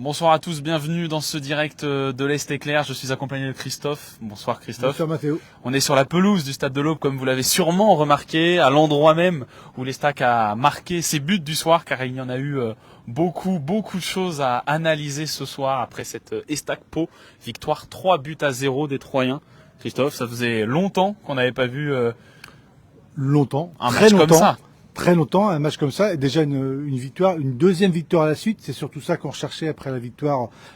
Bonsoir à tous, bienvenue dans ce direct de l'Est Éclair. Je suis accompagné de Christophe. Bonsoir Christophe. Bonsoir Mathéo. On est sur la pelouse du Stade de l'Aube, comme vous l'avez sûrement remarqué, à l'endroit même où l'Estac a marqué ses buts du soir, car il y en a eu beaucoup de choses à analyser ce soir après cette Estac Pau. Victoire 3-0 des Troyens. Christophe, ça faisait longtemps qu'on n'avait pas vu un match comme ça. Très longtemps, un match comme ça, et déjà une victoire, une deuxième victoire à la suite. C'est surtout ça qu'on recherchait après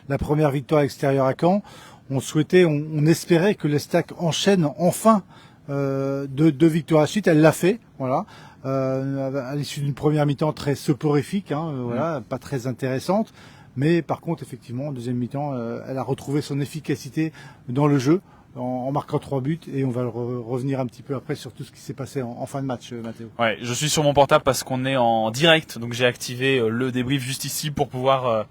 la première victoire extérieure à Caen. On espérait que l'Estac enchaîne enfin deux victoires à la suite. Elle l'a fait, voilà. À l'issue d'une première mi-temps très soporifique, pas très intéressante. Mais par contre, effectivement, en deuxième mi-temps, elle a retrouvé son efficacité dans le jeu, en marquant 3 buts, et on va revenir un petit peu après sur tout ce qui s'est passé en fin de match, Mathéo. Ouais, je suis sur mon portable parce qu'on est en direct, donc j'ai activé le débrief juste ici pour pouvoir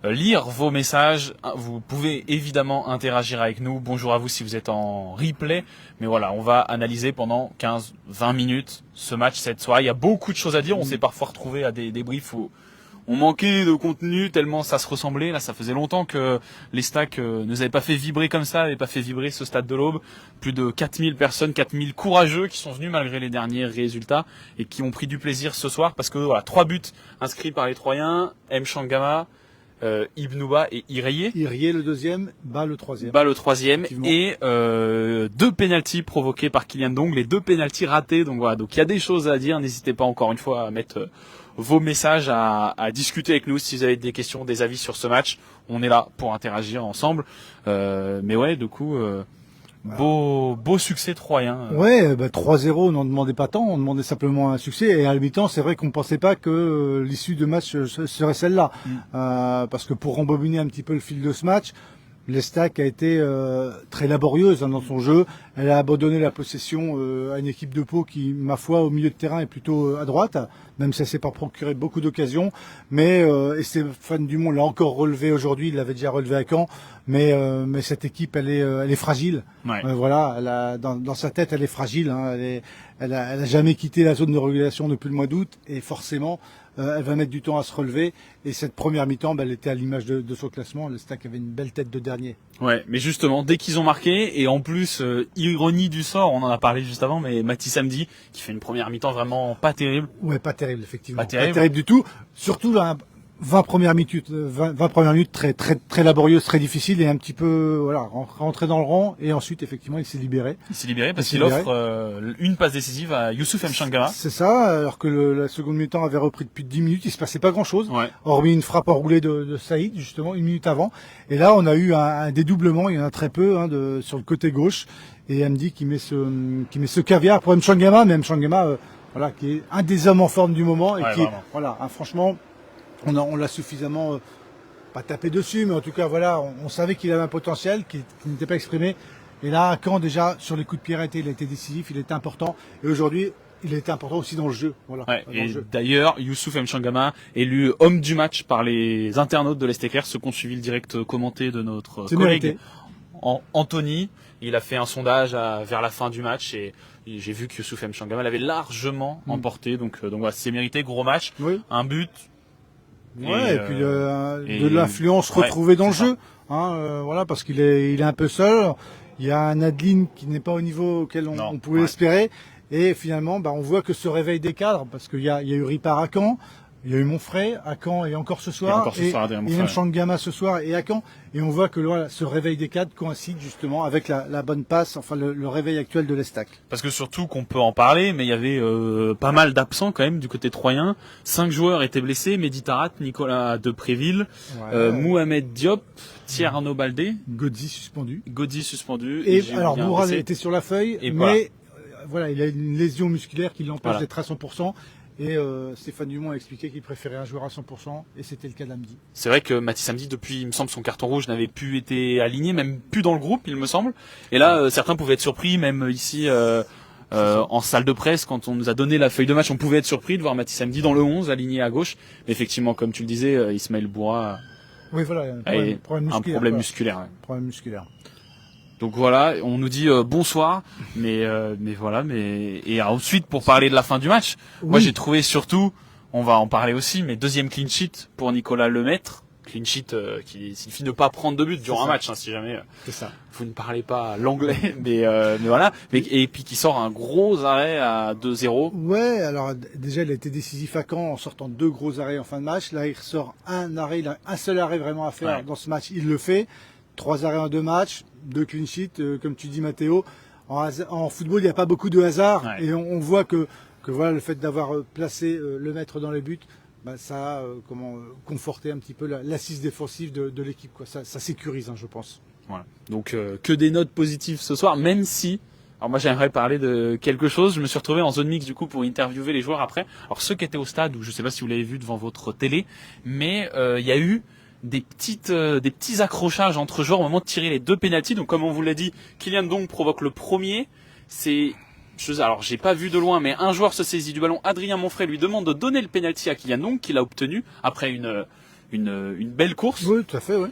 lire vos messages. Vous pouvez évidemment interagir avec nous. Bonjour à vous si vous êtes en replay. Mais voilà, on va analyser pendant 15-20 minutes ce match cette soirée. Il y a beaucoup de choses à dire. On s'est parfois retrouvé à des débriefs où on manquait de contenu tellement ça se ressemblait. Là, ça faisait longtemps que l'Estac ne nous avait pas fait vibrer comme ça, n'avait pas fait vibrer ce Stade de l'Aube. Plus de 4000 personnes, 4000 courageux qui sont venus malgré les derniers résultats et qui ont pris du plaisir ce soir parce que voilà, 3 buts inscrits par les Troyens, M. Shangama, Ibnouba et Irié. Irié le deuxième, Bas le troisième. Et 2 pénaltys provoqués par Kylian Dong, les 2 pénaltys ratés. Donc voilà, donc il y a des choses à dire. N'hésitez pas encore une fois à mettre vos messages, à discuter avec nous si vous avez des questions, des avis sur ce match. On est là pour interagir ensemble. Mais ouais, du coup, beau succès troyen. Ouais, 3-0, on n'en demandait pas tant, on demandait simplement un succès. Et à la mi-temps, c'est vrai qu'on pensait pas que l'issue de match serait celle-là. Parce que pour rembobiner un petit peu le fil de ce match, l'Estac a été très laborieuse dans son jeu. Elle a abandonné la possession à une équipe de Pau qui, ma foi, au milieu de terrain est plutôt à droite, même si elle s'est pas procuré beaucoup d'occasions. Mais et Stéphane Dumont l'a encore relevé aujourd'hui, il l'avait déjà relevé à Caen. Mais cette équipe, elle est fragile. Ouais. Voilà, dans sa tête, elle est fragile. Elle a jamais quitté la zone de régulation depuis le mois d'août, et forcément, elle va mettre du temps à se relever. Et cette première mi-temps, elle était à l'image de son classement. L'Estac avait une belle tête de dernier. Ouais, mais justement, dès qu'ils ont marqué, et en plus, ironie du sort, on en a parlé juste avant, mais Mathis Samedi, qui fait une première mi-temps vraiment pas terrible. Ouais, pas terrible, effectivement. Pas terrible. Pas terrible du tout. Surtout là, 20 premières minutes très laborieuses, très difficiles, et un petit peu, voilà, rentrer dans le rang, et ensuite, effectivement, il s'est libéré. Il s'est libéré parce qu'il offre une passe décisive à Youssouf Mchangama. C'est ça, alors que la seconde mi-temps avait repris depuis 10 minutes, il se passait pas grand-chose, Ouais. Hormis une frappe enroulée de Saïd, justement, 1 minute avant. Et là, on a eu un dédoublement, il y en a très peu, sur le côté gauche, et Hamdi qui met ce caviar pour Mchangama, mais Mchangama, voilà, qui est un des hommes en forme du moment, et qui, voilà, franchement, on l'a suffisamment, pas tapé dessus, mais en tout cas, voilà, on savait qu'il avait un potentiel qui n'était pas exprimé. Et là, à Caen, déjà, sur les coups de pied arrêtés, il a été décisif, il était important. Et aujourd'hui, il a été important aussi dans le jeu. Voilà, ouais, et d'ailleurs, Youssouf Mchangama, élu homme du match par les internautes de l'Est Éclair, ceux qui ont suivi le direct commenté de notre collègue Anthony. Il a fait un sondage vers la fin du match, et j'ai vu que Youssouf Mchangama l'avait largement emporté. Donc voilà, c'est mérité, gros match. Oui. Un but. Ouais, et puis de l'influence retrouvée dans le jeu, voilà, parce qu'il est un peu seul. Il y a un Adeline qui n'est pas au niveau auquel on pouvait espérer, et finalement, on voit que ce réveil des cadres, parce qu'il y a eu Ripard à Caen, il y a eu Monfray à Caen, et encore ce soir, et Mchangama ce soir et à Caen, et on voit que voilà, ce réveil des cadres coïncide justement avec la bonne passe, enfin le réveil actuel de l'Estac. Parce que surtout qu'on peut en parler, mais il y avait pas mal d'absents quand même du côté troyen. 5 joueurs étaient blessés: Mehdi Tarat, Nicolas Depréville, Mohamed Diop, Thierry Arnaud Baldé, Godzi suspendu. Et alors Bourral était sur la feuille, mais voilà, il a une lésion musculaire qui l'empêche d'être à 100%. Et Stéphane Dumont a expliqué qu'il préférait un joueur à 100%, et c'était le cas d'Hamdi. C'est vrai que Mathis Hamdi, depuis, il me semble, son carton rouge n'avait plus été aligné, même plus dans le groupe, il me semble. Et là, certains pouvaient être surpris, même ici en salle de presse, quand on nous a donné la feuille de match, on pouvait être surpris de voir Mathis Hamdi dans le 11, aligné à gauche. Mais effectivement, comme tu le disais, Ismaël Bourra a un problème musculaire. Problème musculaire. Donc voilà, on nous dit bonsoir, mais voilà, et ensuite pour parler de la fin du match, moi j'ai trouvé surtout, on va en parler aussi, mais deuxième clean sheet pour Nicolas Lemaître, clean sheet qui signifie ne pas prendre de but durant un match, hein, si jamais vous ne parlez pas l'anglais, mais voilà. Et puis qui sort un gros arrêt à 2-0. Ouais, alors déjà il a été décisif à Caen en sortant 2 gros arrêts en fin de match. Là il ressort un arrêt, il a un seul arrêt vraiment à faire dans ce match, il le fait. 3 arrêts en 2 matchs, 2 clean sheets, comme tu dis Mathéo. En football il n'y a pas beaucoup de hasard et on voit que voilà, le fait d'avoir placé le maître dans les buts, ça a conforté un petit peu l'assise défensive de l'équipe, quoi. Ça sécurise, hein, je pense. Voilà. Donc que des notes positives ce soir, même si. Alors moi j'aimerais parler de quelque chose. Je me suis retrouvé en zone mixte du coup pour interviewer les joueurs après. Alors ceux qui étaient au stade, ou je sais pas si vous l'avez vu devant votre télé, mais il y a eu des petits accrochages entre joueurs au moment de tirer les 2 pénaltys. Donc comme on vous l'a dit, Kylian Ndong provoque le premier. Alors j'ai pas vu de loin, mais un joueur se saisit du ballon. Adrien Monfray lui demande de donner le penalty à Kylian Ndong, qu'il a obtenu après une belle course. Oui, tout à fait, oui.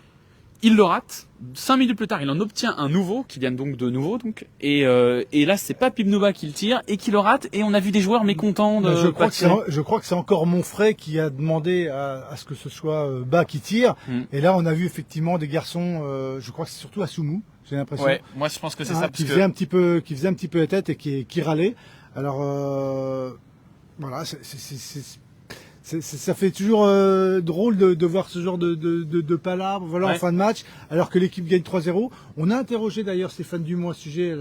Il le rate. 5 minutes plus tard, il en obtient un nouveau, Kylian Ndong de nouveau, donc. Et là, c'est pas Pibnouba qui le tire et qui le rate. Et on a vu des joueurs mécontents de. Je crois que c'est encore Monfray qui a demandé à ce que ce soit Bas qui tire. Et là, on a vu effectivement des garçons. Je crois que c'est surtout Assoumou. J'ai l'impression. Ouais, moi je pense que c'est ça. Qui faisait un petit peu la tête et qui râlait. Alors voilà, ça fait toujours drôle de voir ce genre de palabres, voilà, en fin de match, alors que l'équipe gagne 3-0. On a interrogé d'ailleurs Stéphane Dumont à ce sujet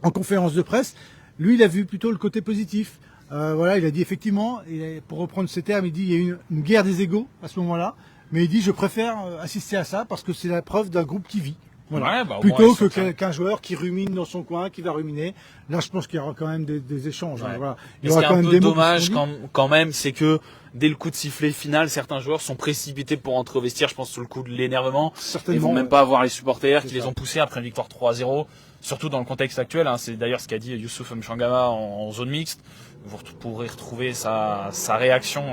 en conférence de presse. Lui, il a vu plutôt le côté positif. Voilà, il a dit effectivement, pour reprendre ses termes, il dit il y a eu une guerre des égos à ce moment-là, mais il dit je préfère assister à ça parce que c'est la preuve d'un groupe qui vit. Voilà. Plutôt qu'un joueur qui rumine dans son coin, qui va ruminer. Là, je pense qu'il y aura quand même des échanges. Ouais. Voilà. Il y aura quand même des dommage quand même, c'est que dès le coup de sifflet final, certains joueurs sont précipités pour entrer au vestiaire. Je pense sous le coup de l'énervement. Ils vont même pas avoir les supporters qui les ont poussés après une victoire 3-0. Surtout dans le contexte actuel. Hein. C'est d'ailleurs ce qu'a dit Youssouf Mchangama en zone mixte. Vous pourrez retrouver sa réaction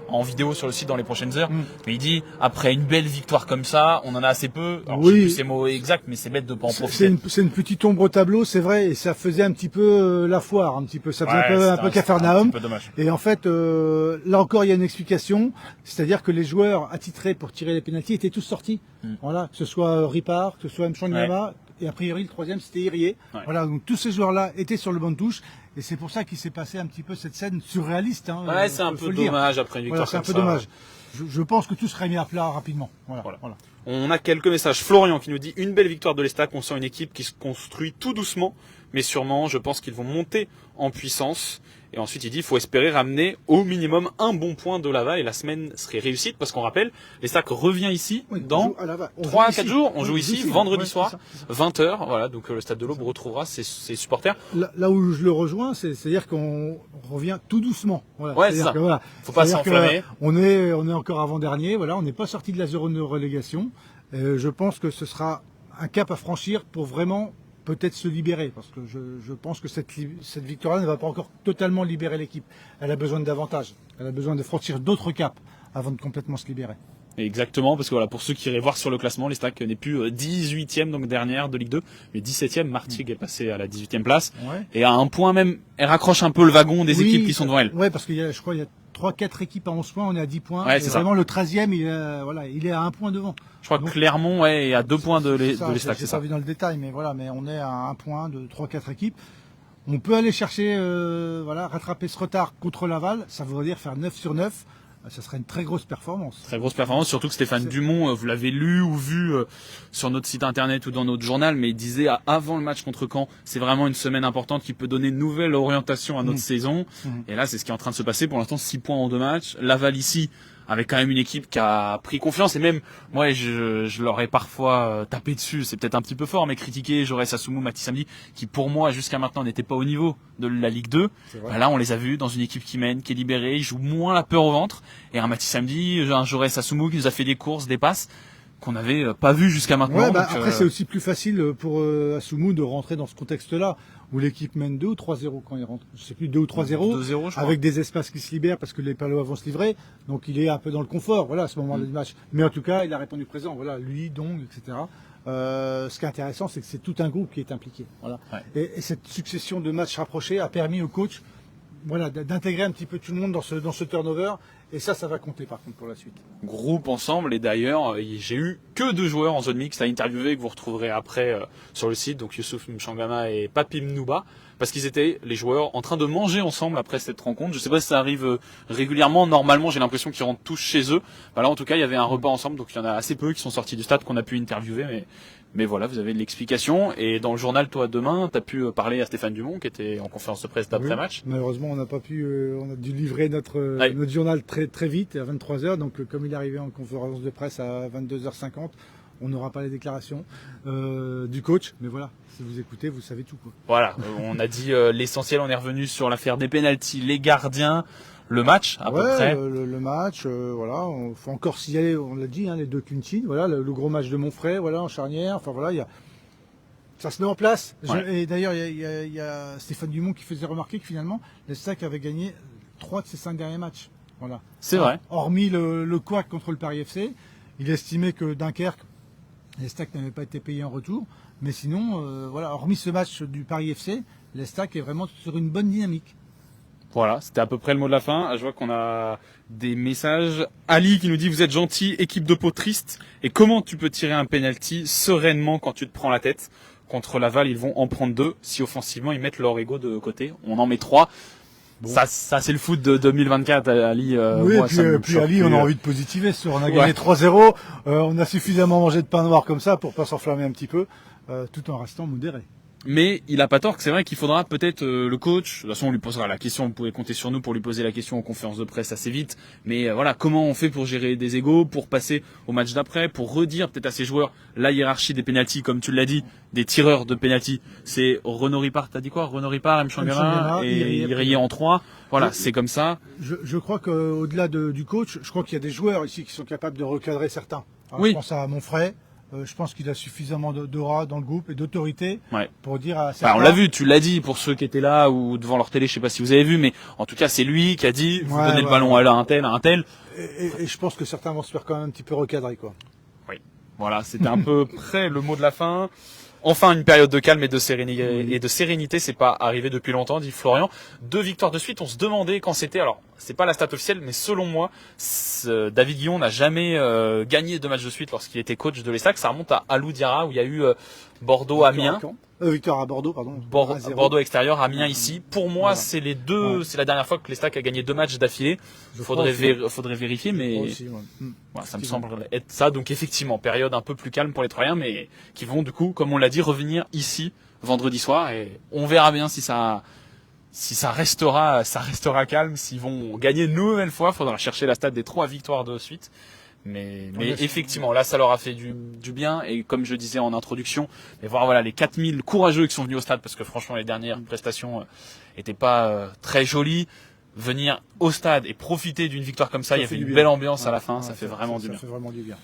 en vidéo sur le site dans les prochaines heures. Mais il dit, après une belle victoire comme ça, on en a assez peu. Alors, je sais plus ces mots exacts, mais c'est bête de pas en profiter. C'est une petite ombre au tableau, c'est vrai, et ça faisait un petit peu la foire, un petit peu. Ça faisait un peu Capharnaüm. Et en fait, là encore, il y a une explication. C'est-à-dire que les joueurs attitrés pour tirer les pénaltys étaient tous sortis. Voilà, que ce soit Ripard, que ce soit Mchangama. Et a priori, le troisième, c'était Irié. Voilà, donc tous ces joueurs-là étaient sur le banc de touche. Et c'est pour ça qu'il s'est passé un petit peu cette scène surréaliste. Hein, c'est un peu dommage après une victoire comme ça. C'est un peu dommage. Je pense que tout serait mis à plat rapidement. Voilà. On a quelques messages. Florian qui nous dit une belle victoire de l'Estac. On sent une équipe qui se construit tout doucement, mais sûrement, je pense qu'ils vont monter en puissance. Et ensuite, il dit, il faut espérer ramener au minimum un bon point de Laval et la semaine serait réussite parce qu'on rappelle, l'Estac revient ici dans 3 à 4 jours. On joue ici vendredi soir, 20h. Voilà, donc le Stade de l'Aube retrouvera ses supporters. Là où je le rejoins, c'est-à-dire qu'on revient tout doucement. Voilà. Ouais, c'est ça. Faut pas s'enflammer. On est encore avant-dernier. Voilà, on n'est pas sorti de la zone de relégation. Je pense que ce sera un cap à franchir pour vraiment peut-être se libérer, parce que je pense que cette victoire-là ne va pas encore totalement libérer l'équipe. Elle a besoin de davantage. Elle a besoin de franchir d'autres caps avant de complètement se libérer. Exactement, parce que voilà, pour ceux qui iraient voir sur le classement, l'Estac n'est plus 18e, donc dernière de Ligue 2, mais 17e. Martigues est passé à la 18e place. Et à un point même, elle raccroche un peu le wagon des équipes qui sont devant elle. Ouais, parce qu'il y a, je crois, il y a 3-4 équipes à 11 points, on est à 10 points. Ouais, et vraiment, le 13e, il est à 1 point devant. Je crois que Clermont est à 2 points de l'Estac, c'est ça. Pas vu dans le détail, mais voilà, mais on est à 1 point de 3-4 équipes. On peut aller chercher, rattraper ce retard contre Laval, ça voudrait dire faire 9 sur 9. Ça serait une très grosse performance. Très grosse performance, surtout que Stéphane Dumont, vous l'avez lu ou vu sur notre site internet ou dans notre journal, mais il disait avant le match contre Caen, c'est vraiment une semaine importante qui peut donner une nouvelle orientation à notre saison. Et là, c'est ce qui est en train de se passer. Pour l'instant, 6 points en 2 matchs. Laval ici, avec quand même une équipe qui a pris confiance. Et même, moi, je leur ai parfois tapé dessus. C'est peut-être un petit peu fort, mais critiqué Jaurès Assoumou, Mathis Samedi, qui pour moi, jusqu'à maintenant, n'étaient pas au niveau de la Ligue 2. Là, on les a vus dans une équipe qui mène, qui est libérée, ils jouent moins la peur au ventre. Et un Mathis Samedi, un Jaurès Assoumou qui nous a fait des courses, des passes qu'on n'avait pas vu jusqu'à maintenant. Ouais, après, c'est aussi plus facile pour Assoumou de rentrer dans ce contexte-là, où l'équipe mène 2 ou 3-0 quand il rentre. Je sais plus, 2 ou 3-0, avec des espaces qui se libèrent parce que les Palois vont se livrer. Donc il est un peu dans le confort, voilà, à ce moment-là du match. Mais en tout cas, il a répondu présent. Voilà, lui, Ndong, etc. Ce qui est intéressant, c'est que c'est tout un groupe qui est impliqué. Voilà. Et cette succession de matchs rapprochés a permis au coach, voilà, d'intégrer un petit peu tout le monde dans ce turnover Et ça va compter par contre pour la suite. Groupe ensemble, et d'ailleurs j'ai eu que 2 joueurs en zone mixte à interviewer que vous retrouverez après sur le site, donc Youssouf Mchangama et Papi Mnouba, parce qu'ils étaient les joueurs en train de manger ensemble après cette rencontre. Je sais pas si ça arrive régulièrement, normalement j'ai l'impression qu'ils rentrent tous chez eux. Là en tout cas il y avait un repas ensemble, donc il y en a assez peu qui sont sortis du stade qu'on a pu interviewer, mais voilà, vous avez de l'explication. Et dans le journal, toi, demain, tu as pu parler à Stéphane Dumont, qui était en conférence de presse d'après-match. Oui, malheureusement, on n'a pas pu, on a dû livrer notre journal très vite, à 23h. Donc, comme il est arrivé en conférence de presse à 22h50, on n'aura pas les déclarations du coach. Mais voilà, si vous écoutez, vous savez tout, quoi. Voilà, on a dit l'essentiel, on est revenu sur l'affaire des pénaltys, les gardiens, le match, à peu près. Le match, voilà, on faut encore signaler, on l'a dit, les 2 clean-sheets, voilà, le gros match de Monfray, voilà, en charnière, enfin voilà, ça se met en place. Ouais. Et d'ailleurs, il y a Stéphane Dumont qui faisait remarquer que finalement, l'Estac avait gagné 3 de ses 5 derniers matchs. Voilà. C'est vrai. Hormis le couac contre le Paris FC, il estimait que Dunkerque, l'Estac n'avait pas été payé en retour, mais sinon, voilà, hormis ce match du Paris FC, l'Estac est vraiment sur une bonne dynamique. Voilà, c'était à peu près le mot de la fin. Je vois qu'on a des messages. Ali qui nous dit: vous êtes gentil, équipe de peau triste. Et comment tu peux tirer un penalty sereinement quand tu te prends la tête? Contre Laval, ils vont en prendre 2. Si offensivement, ils mettent leur ego de côté, on en met 3. Bon. Ça c'est le foot de 2024, Ali. Oui, moi, et puis Ali, on a envie de positiver. On a gagné 3-0. On a suffisamment mangé de pain noir comme ça pour pas s'enflammer un petit peu, tout en restant modéré. Mais il a pas tort, que c'est vrai qu'il faudra peut-être le coach. De toute façon, on lui posera la question. Vous pouvez compter sur nous pour lui poser la question en conférence de presse assez vite. Mais voilà, comment on fait pour gérer des égos, pour passer au match d'après, pour redire peut-être à ses joueurs la hiérarchie des pénaltys, comme tu l'as dit, des tireurs de pénalty. C'est Renaud Ripard, t'as dit quoi? Renaud Ripard, Mchangama et Irié en 3. Voilà, c'est comme ça. Je crois qu'au-delà du coach, je crois qu'il y a des joueurs ici qui sont capables de recadrer certains. Alors, oui. Je pense à Monfray. Je pense qu'il a suffisamment d'aura dans le groupe et d'autorité pour dire à certains... on l'a vu, tu l'as dit pour ceux qui étaient là ou devant leur télé, je sais pas si vous avez vu, mais en tout cas c'est lui qui a dit vous donnez le ballon à un tel, à un tel. Et je pense que certains vont se faire quand même un petit peu recadrer, quoi. Oui, voilà, c'était un peu près le mot de la fin. Enfin, une période de calme et de sérénité, c'est pas arrivé depuis longtemps, dit Florian. 2 victoires de suite, on se demandait quand c'était. Alors, c'est pas la stat officielle, mais selon moi, David Guillon n'a jamais gagné 2 matchs de suite lorsqu'il était coach de l'Estac. Ça remonte à Alou Diarra, où il y a eu Bordeaux-Amiens. Victoire à Bordeaux, pardon. Bordeaux extérieur, Amiens ici. Pour moi, c'est les deux. C'est la dernière fois que l'Estac a gagné 2 matchs d'affilée. Faudrait vérifier, mais aussi, voilà, ça me semble être ça. Donc effectivement, période un peu plus calme pour les Troyens, mais qui vont du coup, comme on l'a dit, revenir ici vendredi soir, et on verra bien si ça restera calme, s'ils vont gagner une nouvelle fois. Faudra chercher la stat des 3 victoires de suite. Mais effectivement, là, ça leur a fait du bien. Et comme je disais en introduction, mais voir voilà les 4000 courageux qui sont venus au stade, parce que franchement, les dernières prestations étaient pas très jolies. Venir au stade et profiter d'une victoire comme ça, il y avait une belle ambiance à la fin, ça fait vraiment du bien. Ça fait vraiment du bien.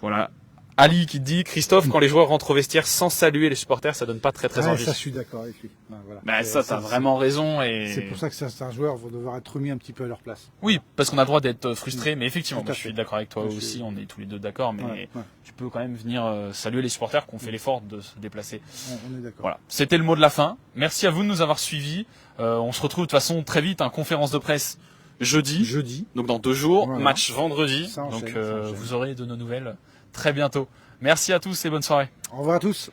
Voilà. Ali qui dit: Christophe, quand les joueurs rentrent au vestiaire sans saluer les supporters, ça donne pas très envie. Ça, je suis d'accord avec lui. Voilà. Ça, t'as vraiment raison. Et c'est pour ça que certains joueurs vont devoir être remis un petit peu à leur place. Oui, parce qu'on a le droit d'être frustré, mais effectivement, moi, je suis d'accord avec toi aussi. On est tous les deux d'accord, mais tu peux quand même venir saluer les supporters qui ont fait l'effort de se déplacer. On est d'accord. Voilà. C'était le mot de la fin. Merci à vous de nous avoir suivis. On se retrouve de toute façon très vite, conférence de presse jeudi. Donc dans 2 jours, match vendredi. Donc vous aurez de nos nouvelles très bientôt. Merci à tous et bonne soirée. Au revoir à tous.